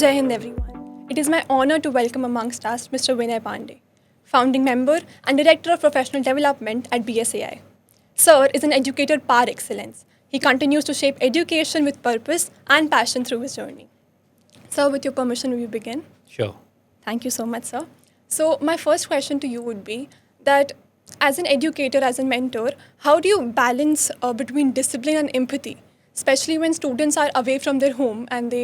Jai Hind everyone. It is my honor to welcome amongst us Mr. Vinay Pande, founding member and director of professional development at BSAI. Sir is an educator par excellence. He continues to shape education with purpose and passion through his journey. Sir, with your permission, will you begin? Sure. Thank you so much, sir. So, my first question to you would be that as an educator, as a mentor, how do you balance between discipline and empathy, especially when students are away from their home and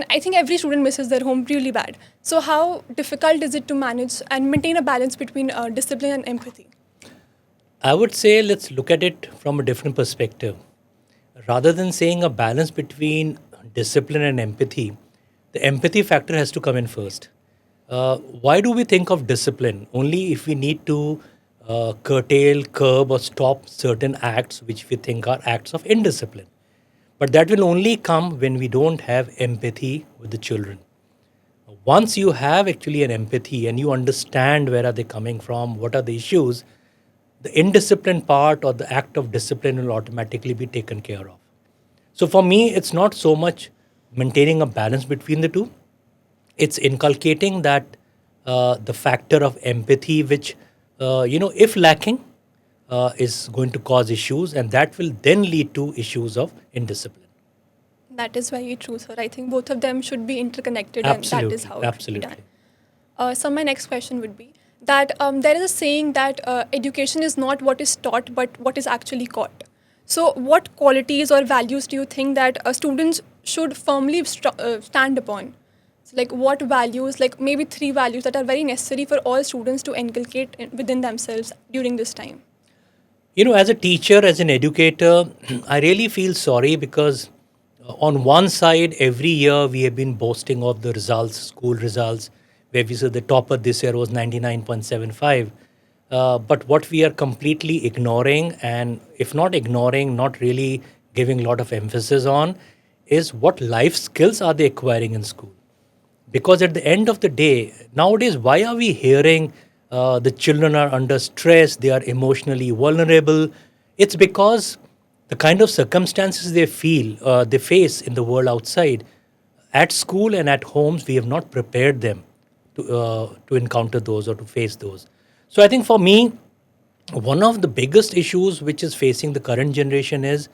I think every student misses their home really bad. So, how difficult is it to manage and maintain a balance between discipline and empathy? I would say let's look at it from a different perspective. Rather than saying a balance between discipline and empathy, the empathy factor has to come in first. Why do we think of discipline? Only if we need to curtail, curb, or stop certain acts which we think are acts of indiscipline. But that will only come when we don't have empathy with the children. Once you have actually an empathy and you understand where are they coming from, what are the issues, the indisciplined part or the act of discipline will automatically be taken care of. So for me, it's not so much maintaining a balance between the two. It's inculcating that the factor of empathy, which, if lacking, is going to cause issues, and that will then lead to issues of indiscipline. That is very true, sir. I think both of them should be interconnected, and that is how it should be done. So my next question would be that there is a saying that education is not what is taught, but what is actually caught. So what qualities or values do you think that students should firmly stand upon? So like what values, like maybe 3 values that are very necessary for all students to inculcate within themselves during this time? As a teacher, as an educator, I really feel sorry because on one side, every year we have been boasting of the results, school results, where we said the topper this year was 99.75. But what we are completely ignoring, and if not ignoring, not really giving a lot of emphasis on, is what life skills are they acquiring in school. Because at the end of the day, nowadays, why are we hearing the children are under stress, they are emotionally vulnerable? It's because the kind of circumstances they face in the world outside, at school and at homes, we have not prepared them to encounter those or to face those. So I think for me, one of the biggest issues which is facing the current generation is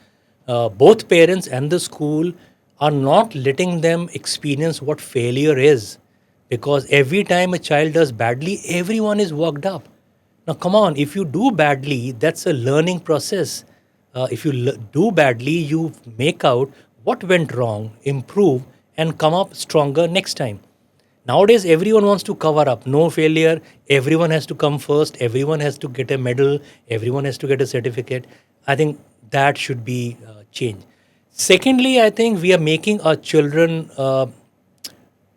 both parents and the school are not letting them experience what failure is. Because every time a child does badly, everyone is worked up. Now, come on, if you do badly, that's a learning process. If you do badly, you make out what went wrong, improve, and come up stronger next time. Nowadays, everyone wants to cover up. No failure. Everyone has to come first. Everyone has to get a medal. Everyone has to get a certificate. I think that should be changed. Secondly, I think we are making our children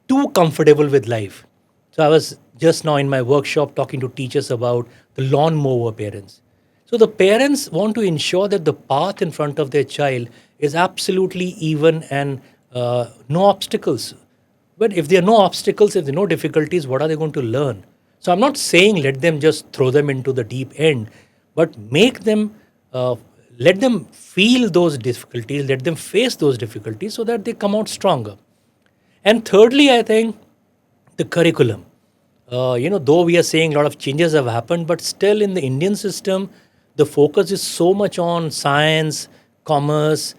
too comfortable with life. So I was just now in my workshop talking to teachers about the lawnmower parents. So the parents want to ensure that the path in front of their child is absolutely even and no obstacles. But if there are no obstacles, if there are no difficulties, what are they going to learn? So I'm not saying let them just throw them into the deep end, but make them, let them feel those difficulties, let them face those difficulties so that they come out stronger. And thirdly, I think the curriculum. Though we are saying a lot of changes have happened, but still in the Indian system, the focus is so much on science, commerce,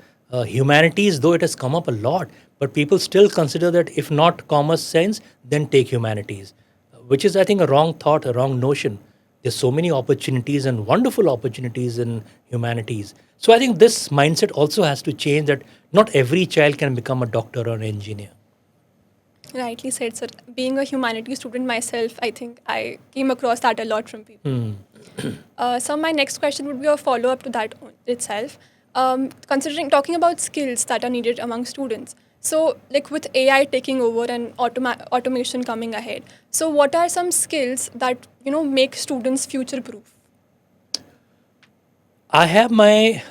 humanities, though it has come up a lot. But people still consider that if not commerce, science, then take humanities, which is, I think, a wrong thought, a wrong notion. There's so many opportunities and wonderful opportunities in humanities. So I think this mindset also has to change that not every child can become a doctor or an engineer. Rightly said, sir. Being a humanities student myself, I think I came across that a lot from people. So my next question would be a follow-up to that itself. Talking about skills that are needed among students. So like with AI taking over and automation coming ahead. So what are some skills that, make students future-proof? I have my,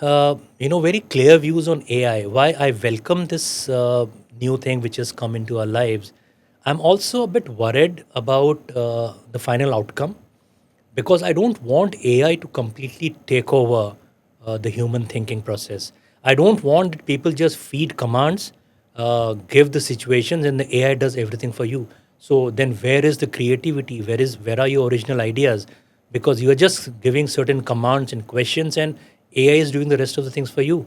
very clear views on AI. Why I welcome this new thing which has come into our lives. I'm also a bit worried about the final outcome because I don't want AI to completely take over the human thinking process. I don't want people just feed commands give the situations, and the AI does everything for you. So then, where is the creativity? Where are your original ideas? Because you are just giving certain commands and questions, and AI is doing the rest of the things for you.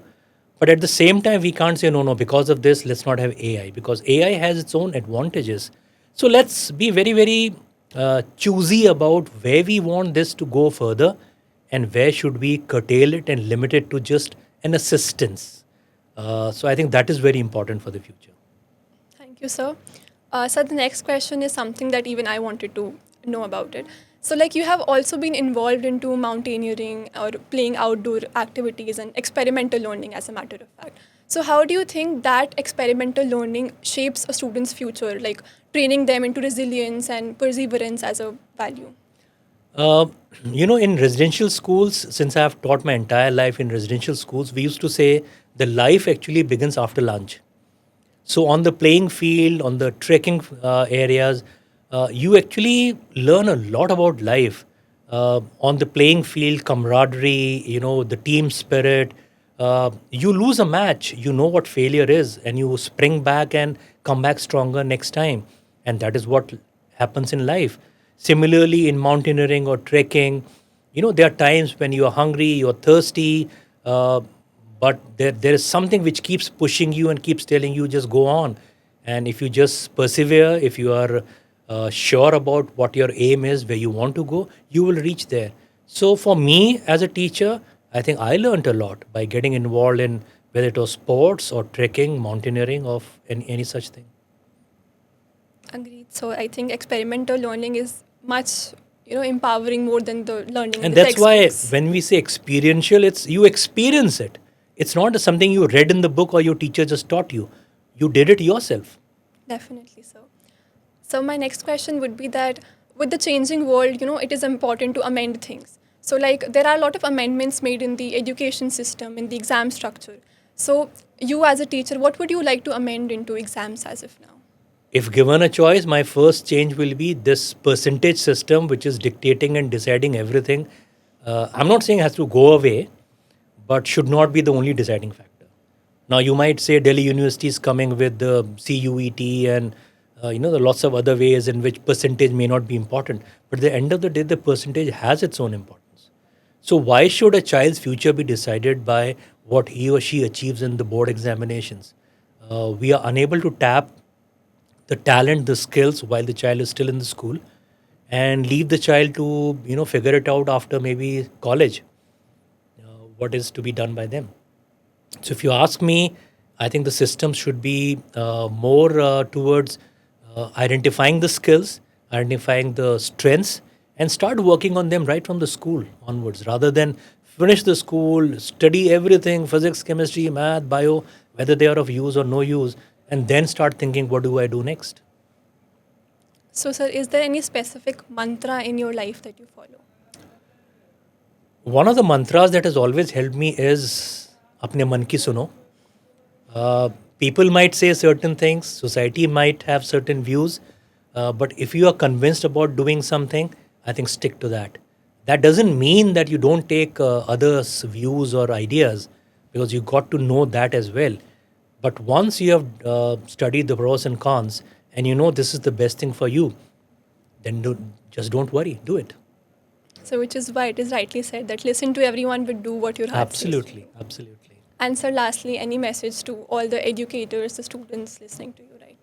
But at the same time, we can't say no, no. Because of this, let's not have AI, because AI has its own advantages. So let's be very, very choosy about where we want this to go further, and where should we curtail it and limit it to just an assistance. So I think that is very important for the future. Thank you, sir. So the next question is something that even I wanted to know about it. So like you have also been involved into mountaineering or playing outdoor activities and experimental learning as a matter of fact. So how do you think that experimental learning shapes a student's future, like training them into resilience and perseverance as a value? Uh, in residential schools, since I have taught my entire life in residential schools, we used to say the life actually begins after lunch. So on the playing field, on the trekking areas, you actually learn a lot about life. On the playing field, camaraderie, the team spirit. You lose a match, you know what failure is, and you spring back and come back stronger next time. And that is what happens in life. Similarly, in mountaineering or trekking, there are times when you are hungry, you're thirsty, but there is something which keeps pushing you and keeps telling you just go on. And if you just persevere, if you are sure about what your aim is, where you want to go, you will reach there. So for me as a teacher, I think I learned a lot by getting involved in whether it was sports or trekking, mountaineering, or any such thing. Agreed. So I think experimental learning is much, empowering more than the learning in And the that's why textbooks. when we say experiential, it's you experience it. It's not something you read in the book or your teacher just taught you. You did it yourself. Definitely so. So my next question would be that with the changing world, it is important to amend things. So like there are a lot of amendments made in the education system, in the exam structure. So you as a teacher, what would you like to amend into exams as of now? If given a choice, my first change will be this percentage system, which is dictating and deciding everything. I'm not saying it has to go away, but should not be the only deciding factor. Now, you might say Delhi University is coming with the CUET and the lots of other ways in which percentage may not be important. But at the end of the day, the percentage has its own importance. So why should a child's future be decided by what he or she achieves in the board examinations? We are unable to tap the talent, the skills while the child is still in the school, and leave the child to figure it out after maybe college, what is to be done by them. So if you ask me, I think the system should be more towards identifying the skills, identifying the strengths, and start working on them right from the school onwards, rather than finish the school, study everything, physics, chemistry, math, bio, whether they are of use or no use, and then start thinking, what do I do next? So sir, is there any specific mantra in your life that you follow? One of the mantras that has always helped me is apne man ki suno. People might say certain things, society might have certain views, but if you are convinced about doing something, I think stick to that. That doesn't mean that you don't take others' views or ideas, because you got to know that as well. But once you have studied the pros and cons, and you know this is the best thing for you, then just don't worry, do it. So which is why it is rightly said that listen to everyone but do what your heart says. Absolutely, absolutely. And sir, lastly, any message to all the educators, the students listening to you right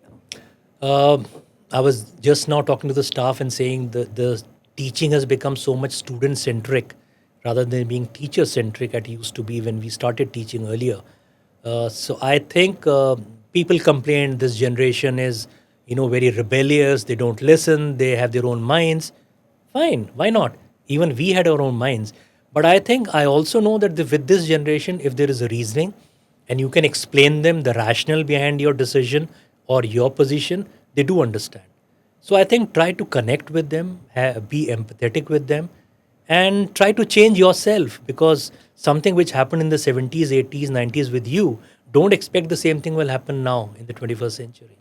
now? I was just now talking to the staff and saying the teaching has become so much student centric rather than being teacher centric it used to be when we started teaching earlier. So I think people complain this generation is very rebellious. They don't listen. They have their own minds. Fine, why not? Even we had our own minds. But I think I also know that with this generation, if there is a reasoning and you can explain them the rationale behind your decision or your position, they do understand. So I think try to connect with them, be empathetic with them, and try to change yourself, because something which happened in the 70s, 80s, 90s with you, don't expect the same thing will happen now in the 21st century.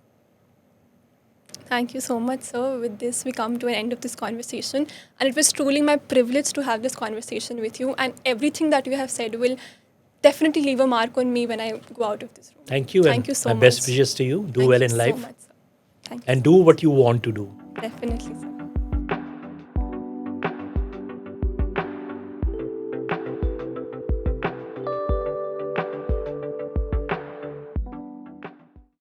Thank you so much, sir. With this, we come to an end of this conversation. And it was truly my privilege to have this conversation with you. And everything that you have said will definitely leave a mark on me when I go out of this room. Thank you. Thank you so my much. best wishes to you. Do Thank well you in life. so much, sir. Thank you. And do what you want to do. Definitely, sir.